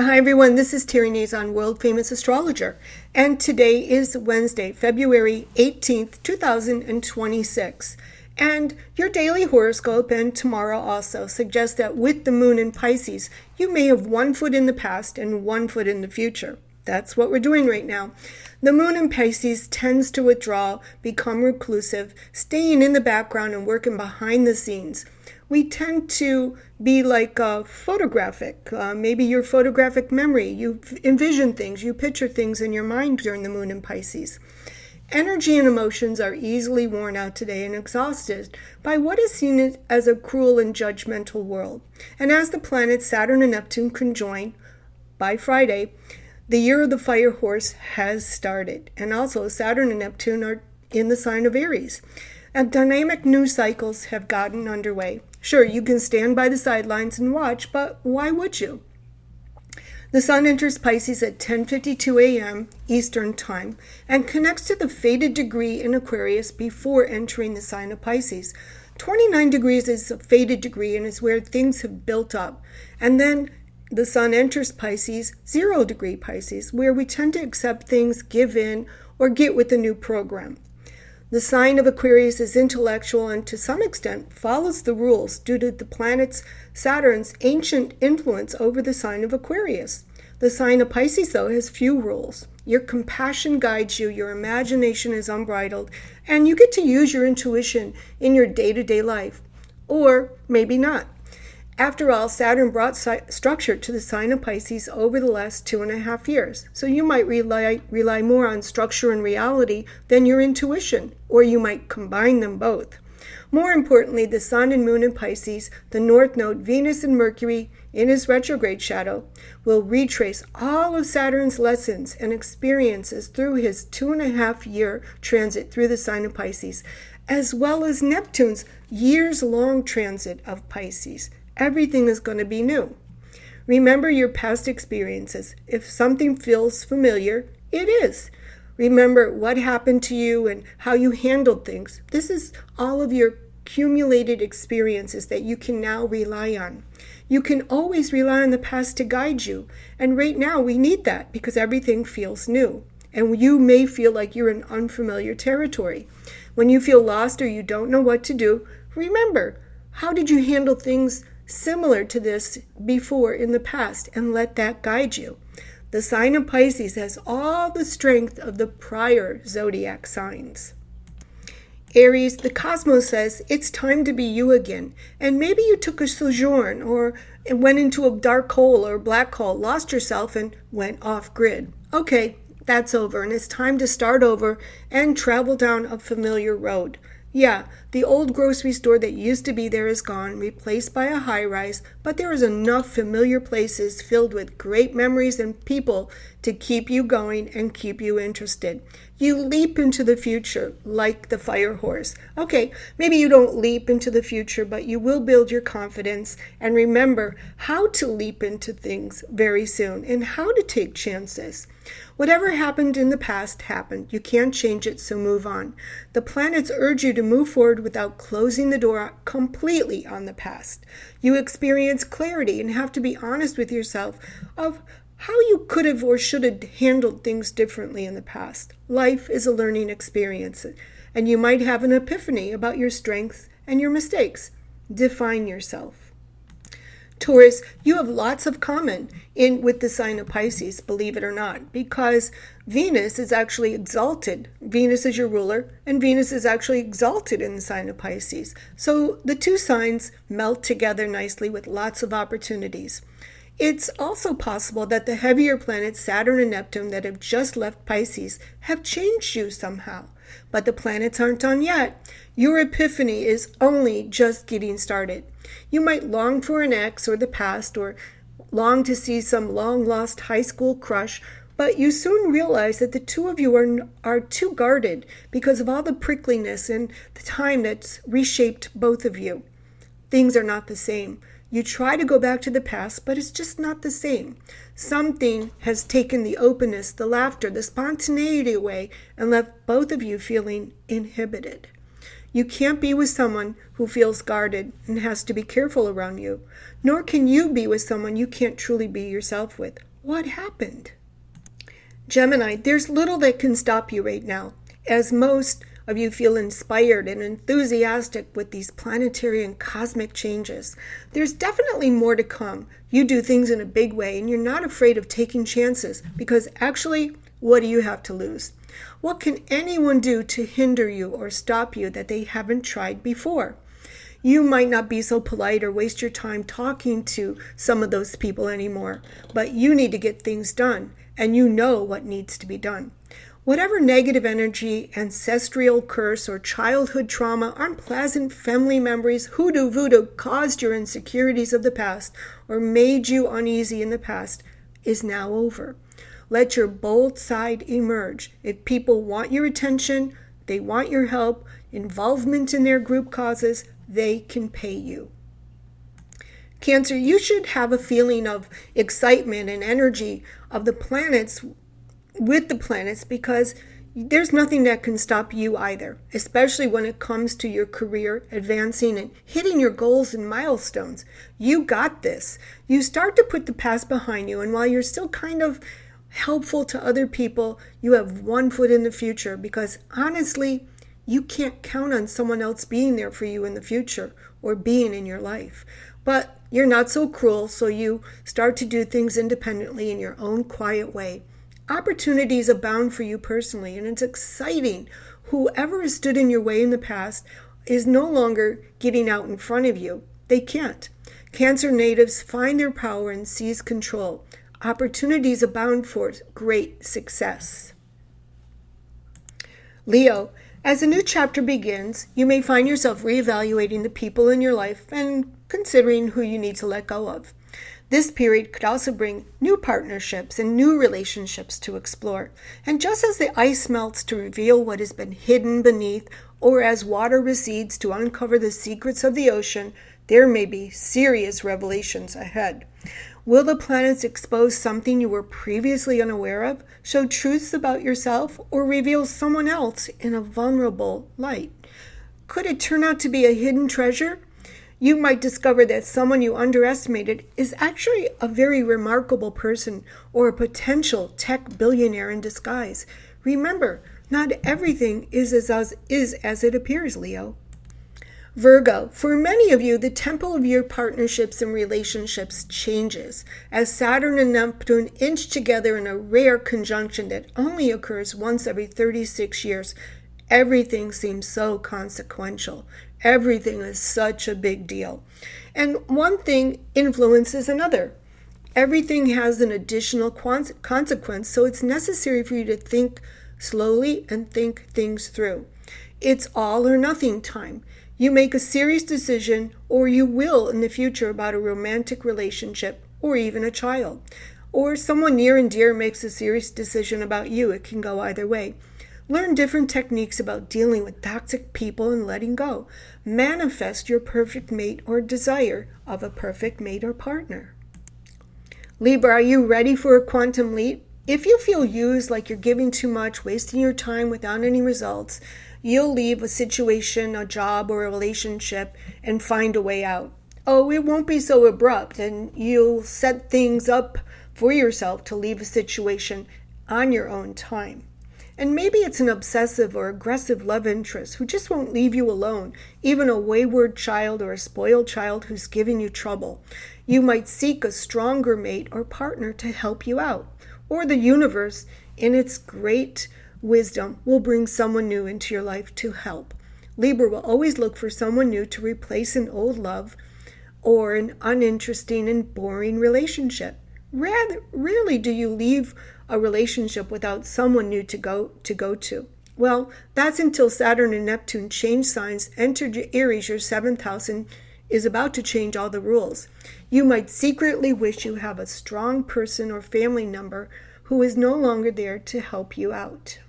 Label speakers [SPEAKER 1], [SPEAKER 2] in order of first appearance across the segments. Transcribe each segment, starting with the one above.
[SPEAKER 1] Hi everyone, this is Terry Nazon, world famous astrologer, and today is Wednesday, February 18th, 2026. And your daily horoscope and tomorrow also suggests that with the moon in Pisces, you may have one foot in the past and one foot in the future. That's what we're doing right now. The moon in Pisces tends to withdraw, become reclusive, staying in the background and working behind the scenes. We tend to be like photographic. Maybe your photographic memory. You envision things, you picture things in your mind during the moon in Pisces. Energy and emotions are easily worn out today and exhausted by what is seen as a cruel and judgmental world. And as the planets Saturn and Neptune conjoin by Friday, the year of the fire horse has started. And also Saturn and Neptune are in the sign of Aries. And dynamic news cycles have gotten underway. Sure, you can stand by the sidelines and watch, but why would you? The sun enters Pisces at 10:52 a.m. Eastern Time and connects to the fated degree in Aquarius before entering the sign of Pisces. 29 degrees is a fated degree and is where things have built up. And then the sun enters Pisces, 0 degree Pisces, where we tend to accept things, give in, or get with the new program. The sign of Aquarius is intellectual and to some extent follows the rules due to the planet's Saturn's ancient influence over the sign of Aquarius. The sign of Pisces, though, has few rules. Your compassion guides you, your imagination is unbridled, and you get to use your intuition in your day-to-day life. Or maybe not. After all, Saturn brought structure to the sign of Pisces over the last 2.5 years. So you might rely more on structure and reality than your intuition, or you might combine them both. More importantly, the sun and moon in Pisces, the north node, Venus and Mercury in his retrograde shadow, will retrace all of Saturn's lessons and experiences through his 2.5-year transit through the sign of Pisces, as well as Neptune's years-long transit of Pisces. Everything is going to be new. Remember your past experiences. If something feels familiar, it is. Remember what happened to you and how you handled things. This is all of your accumulated experiences that you can now rely on. You can always rely on the past to guide you. And right now we need that because everything feels new. And you may feel like you're in unfamiliar territory. When you feel lost or you don't know what to do, remember, how did you handle things similar to this before in the past, and let that guide you. The sign of Pisces has all the strength of the prior zodiac signs. Aries, the cosmos says it's time to be you again, and maybe you took a sojourn or went into a dark hole or black hole, lost yourself and went off grid. Okay, that's over and it's time to start over and travel down a familiar road. Yeah, the old grocery store that used to be there is gone, replaced by a high-rise, but there is enough familiar places filled with great memories and people to keep you going and keep you interested. You leap into the future like the fire horse. Okay, maybe you don't leap into the future, but you will build your confidence and remember how to leap into things very soon and how to take chances. Whatever happened in the past happened. You can't change it, so move on. The planets urge you to move forward without closing the door completely on the past. You experience clarity and have to be honest with yourself of how you could have or should have handled things differently in the past. Life is a learning experience, and you might have an epiphany about your strengths and your mistakes. Define yourself. Taurus, you have lots of common with the sign of Pisces, believe it or not, because Venus is actually exalted. Venus is your ruler, and Venus is actually exalted in the sign of Pisces. So the two signs melt together nicely with lots of opportunities. It's also possible that the heavier planets, Saturn and Neptune, that have just left Pisces, have changed you somehow. But the planets aren't done yet. Your epiphany is only just getting started. You might long for an ex or the past, or long to see some long-lost high school crush, but you soon realize that the two of you are too guarded because of all the prickliness and the time that's reshaped both of you. Things are not the same. You try to go back to the past, but it's just not the same. Something has taken the openness, the laughter, the spontaneity away and left both of you feeling inhibited. You can't be with someone who feels guarded and has to be careful around you, nor can you be with someone you can't truly be yourself with. What happened? Gemini, there's little that can stop you right now, as most of you feel inspired and enthusiastic with these planetary and cosmic changes. There's definitely more to come. You do things in a big way, and you're not afraid of taking chances, because actually, what do you have to lose? What can anyone do to hinder you or stop you that they haven't tried before? You might not be so polite or waste your time talking to some of those people anymore, but you need to get things done, and you know what needs to be done. Whatever negative energy, ancestral curse, or childhood trauma, unpleasant family memories, hoodoo voodoo caused your insecurities of the past or made you uneasy in the past is now over. Let your bold side emerge. If people want your attention, they want your help, involvement in their group causes, they can pay you. Cancer, you should have a feeling of excitement and energy of the planets with the planets, because there's nothing that can stop you either, especially when it comes to your career advancing and hitting your goals and milestones. You got this. You start to put the past behind you, and while you're still kind of helpful to other people, you have one foot in the future, because honestly, you can't count on someone else being there for you in the future or being in your life. But you're not so cruel, so you start to do things independently in your own quiet way. Opportunities abound for you personally, and it's exciting. Whoever has stood in your way in the past is no longer getting out in front of you. They can't. Cancer natives find their power and seize control. Opportunities abound for great success. Leo, as a new chapter begins, you may find yourself reevaluating the people in your life and considering who you need to let go of. This period could also bring new partnerships and new relationships to explore. And just as the ice melts to reveal what has been hidden beneath, or as water recedes to uncover the secrets of the ocean, there may be serious revelations ahead. Will the planets expose something you were previously unaware of, show truths about yourself, or reveal someone else in a vulnerable light? Could it turn out to be a hidden treasure? You might discover that someone you underestimated is actually a very remarkable person or a potential tech billionaire in disguise. Remember, not everything is as it appears, Leo. Virgo, for many of you, the tempo of your partnerships and relationships changes as Saturn and Neptune inch together in a rare conjunction that only occurs once every 36 years. Everything seems so consequential. Everything is such a big deal. And one thing influences another. Everything has an additional consequence, so it's necessary for you to think slowly and think things through. It's all or nothing time. You make a serious decision, or you will in the future, about a romantic relationship or even a child. Or someone near and dear makes a serious decision about you. It can go either way. Learn different techniques about dealing with toxic people and letting go. Manifest your perfect mate or desire of a perfect mate or partner. Libra, are you ready for a quantum leap? If you feel used, like you're giving too much, wasting your time without any results, you'll leave a situation, a job, or a relationship and find a way out. Oh, it won't be so abrupt, and you'll set things up for yourself to leave a situation on your own time. And maybe it's an obsessive or aggressive love interest who just won't leave you alone, even a wayward child or a spoiled child who's giving you trouble. You might seek a stronger mate or partner to help you out. Or the universe, in its great wisdom, will bring someone new into your life to help. Libra will always look for someone new to replace an old love or an uninteresting and boring relationship. Rarely do you leave a relationship without someone new to go to. Well, that's until Saturn and Neptune change signs, entered Aries, your 7th house, and is about to change all the rules. You might secretly wish you have a strong person or family member who is no longer there to help you out.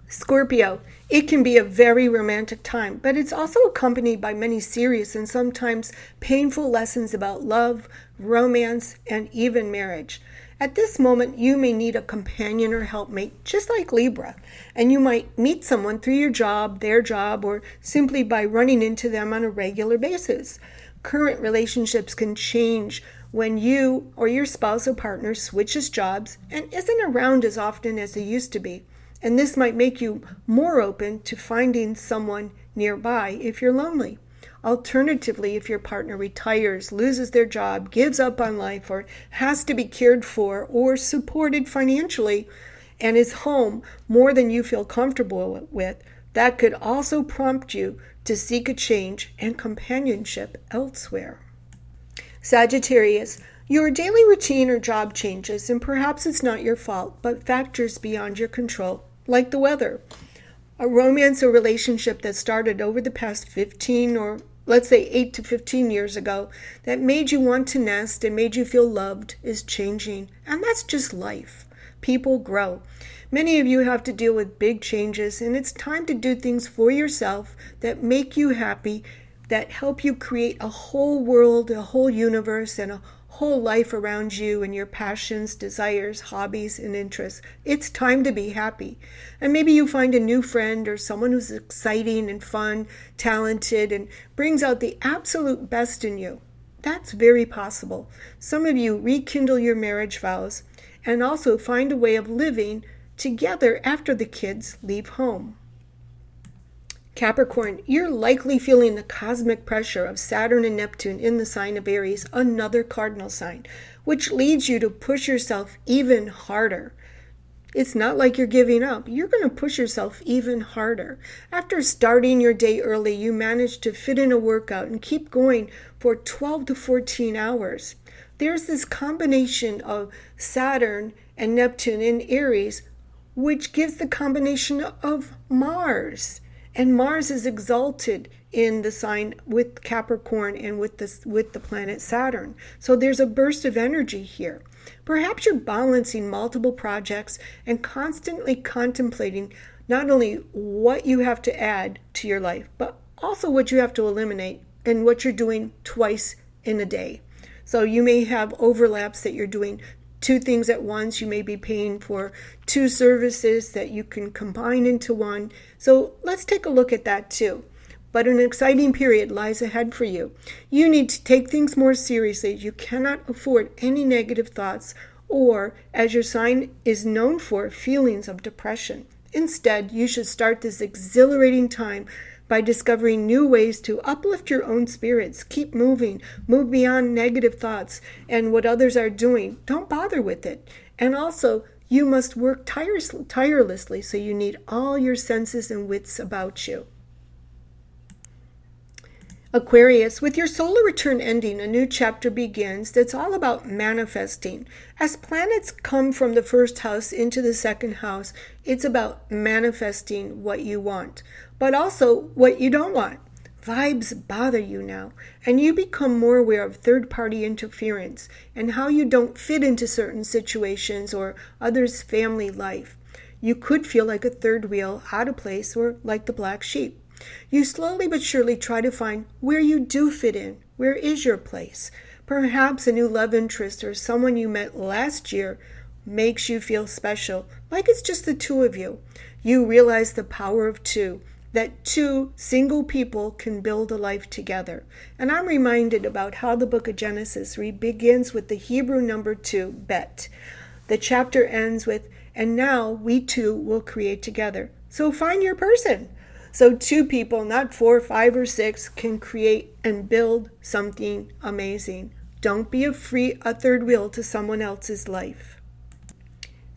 [SPEAKER 1] Scorpio, it can be a very romantic time, but it's also accompanied by many serious and sometimes painful lessons about love, romance, and even marriage. At this moment, you may need a companion or helpmate, just like Libra, and you might meet someone through your job, their job, or simply by running into them on a regular basis. Current relationships can change when you or your spouse or partner switches jobs and isn't around as often as they used to be. And this might make you more open to finding someone nearby if you're lonely. Alternatively, if your partner retires, loses their job, gives up on life, or has to be cared for or supported financially, and is home more than you feel comfortable with, that could also prompt you to seek a change and companionship elsewhere. Sagittarius, your daily routine or job changes, and perhaps it's not your fault, but factors beyond your control, like the weather. A romance or relationship that started over the past 15 or let's say 8 to 15 years ago that made you want to nest and made you feel loved is changing. And that's just life. People grow. Many of you have to deal with big changes, and it's time to do things for yourself that make you happy, that help you create a whole world, a whole universe, and a whole life around you and your passions, desires, hobbies, and interests. It's time to be happy. And maybe you find a new friend or someone who's exciting and fun, talented, and brings out the absolute best in you. That's very possible. Some of you rekindle your marriage vows and also find a way of living together after the kids leave home. Capricorn, you're likely feeling the cosmic pressure of Saturn and Neptune in the sign of Aries, another cardinal sign, which leads you to push yourself even harder. It's not like you're giving up. You're going to push yourself even harder. After starting your day early, you manage to fit in a workout and keep going for 12 to 14 hours. There's this combination of Saturn and Neptune in Aries, which gives the combination of Mars. And Mars is exalted in the sign with Capricorn and with the planet Saturn. So there's a burst of energy here. Perhaps you're balancing multiple projects and constantly contemplating not only what you have to add to your life, but also what you have to eliminate and what you're doing twice in a day. So you may have overlaps that you're doing two things at once. You may be paying for two services that you can combine into one. So let's take a look at that too. But an exciting period lies ahead for you. You need to take things more seriously. You cannot afford any negative thoughts or, as your sign is known for, feelings of depression. Instead, you should start this exhilarating time by discovering new ways to uplift your own spirits. Keep moving, move beyond negative thoughts and what others are doing. Don't bother with it. And also, you must work tirelessly, so you need all your senses and wits about you. Aquarius, with your solar return ending, a new chapter begins that's all about manifesting. As planets come from the first house into the second house, it's about manifesting what you want, but also what you don't want. Vibes bother you now, and you become more aware of third-party interference and how you don't fit into certain situations or others' family life. You could feel like a third wheel, out of place, or like the black sheep. You slowly but surely try to find where you do fit in. Where is your place? Perhaps a new love interest or someone you met last year makes you feel special, like it's just the two of you. You realize the power of two, that two single people can build a life together. And I'm reminded about how the book of Genesis begins with the Hebrew number 2, bet. The chapter ends with, and now we two will create together. So find your person. So two people, not 4, 5, or 6, can create and build something amazing. Don't be a third wheel to someone else's life.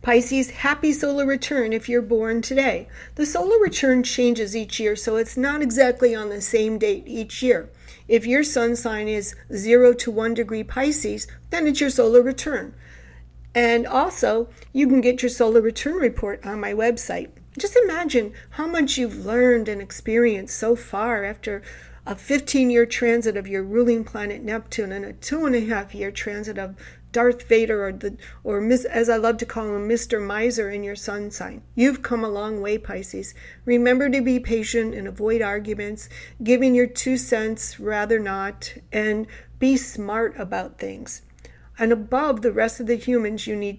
[SPEAKER 1] Pisces, happy solar return if you're born today. The solar return changes each year, so it's not exactly on the same date each year. If your sun sign is 0 to 1 degree Pisces, then it's your solar return. And also, you can get your solar return report on my website. Just imagine how much you've learned and experienced so far after a 15-year transit of your ruling planet Neptune and a 2.5-year transit of Darth Vader or as I love to call him, Mr. Miser in your sun sign. You've come a long way, Pisces. Remember to be patient and avoid arguments, giving your 2 cents rather not, and be smart about things. And above the rest of the humans you need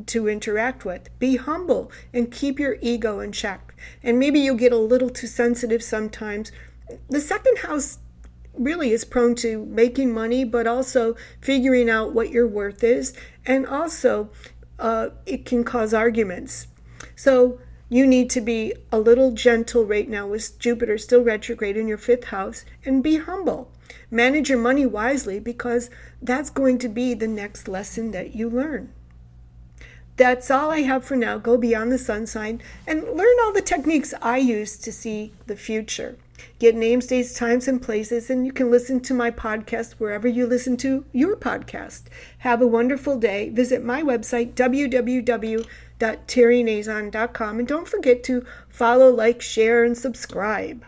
[SPEAKER 1] to interact with. Be humble and keep your ego in check. And maybe you get a little too sensitive sometimes. The second house really is prone to making money, but also figuring out what your worth is. And also, it can cause arguments. So you need to be a little gentle right now with Jupiter still retrograde in your 5th house, and be humble. Manage your money wisely, because that's going to be the next lesson that you learn. That's all I have for now. Go beyond the sun sign and learn all the techniques I use to see the future. Get names, dates, times, and places, and you can listen to my podcast wherever you listen to your podcast. Have a wonderful day. Visit my website, www.terrynazon.com, and don't forget to follow, like, share, and subscribe.